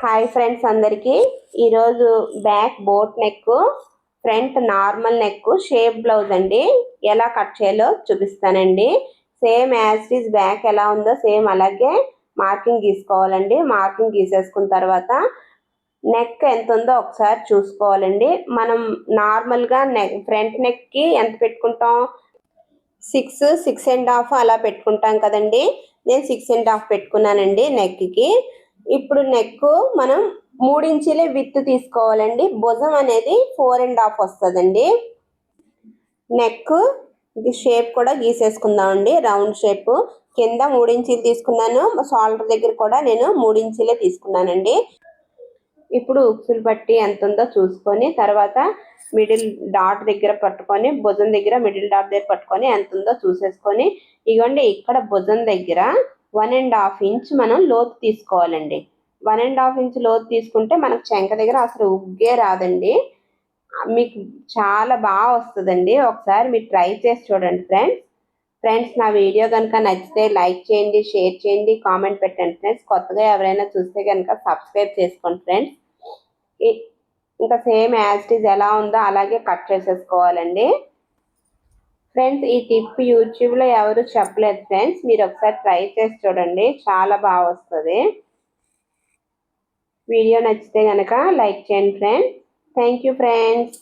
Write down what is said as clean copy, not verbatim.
Hi friends అందరికి ఈరోజు back boat neck, front normal neck shape blouse అండి ఎలా కట్ చేయాలో చూపిస్తానండి. Same as it is back ఎలా ఉందో సేమ్ అలాగే మార్కింగ్ గీసుకోవాలండి. మార్కింగ్ గీసేసుకున్న తర్వాత నెక్ ఎంత ఉందో ఒకసారి చూసుకోవాలండి. మనం నార్మల్గా ఫ్రంట్ నెక్కి ఎంత పెట్టుకుంటాం, 6.5 అలా పెట్టుకుంటాం కదండి. నేను 6.5 పెట్టుకున్నానండి నెక్కి. ఇప్పుడు నెక్ మనం 3 ఇంచీలే విత్ తీసుకోవాలండి. భుజం అనేది 4.5 వస్తుందండి. నెక్ షేప్ కూడా గీసేసుకుందామండి. రౌండ్ షేప్ కింద 3 ఇంచీలు తీసుకున్నాను. షోల్డర్ దగ్గర కూడా నేను 3 ఇంచీలే తీసుకున్నానండి. ఇప్పుడు ఉక్సులు పట్టి ఎంత ఉందో చూసుకొని తర్వాత మిడిల్ డాట్ దగ్గర పట్టుకొని భుజం దగ్గర మిడిల్ డాట్ దగ్గర పట్టుకొని ఎంత ఉందో చూసేసుకొని ఇగోండి ఇక్కడ భుజం దగ్గర 1.5 ఇంచ్ మనం లోతు తీసుకోవాలండి. 1.5 ఇంచ్ లోతు తీసుకుంటే మనకు చెంక దగ్గర అసలు ఉగ్గే రాదండి. మీకు చాలా బాగా వస్తుందండి. ఒకసారి మీరు ట్రై చేసి చూడండి ఫ్రెండ్స్ నా వీడియో కనుక నచ్చితే లైక్ చేయండి, షేర్ చేయండి, కామెంట్ పెట్టండి ఫ్రెండ్స్. కొత్తగా ఎవరైనా చూస్తే కనుక సబ్స్క్రైబ్ చేసుకోండి ఫ్రెండ్స్. ఇంకా సేమ్ యాజ్ ఇట్ ఈజ్ ఎలా ఉందో అలాగే కట్ చేసేసుకోవాలండి. ఫ్రెండ్స్ ఈ టిప్ యూట్యూబ్లో ఎవరు చెప్పలేదు ఫ్రెండ్స్, మీరు ఒకసారి ట్రై చేసి చూడండి, చాలా బాగా వస్తుంది. వీడియో నచ్చితే కనుక లైక్ చేయండి ఫ్రెండ్స్. Thank you friends.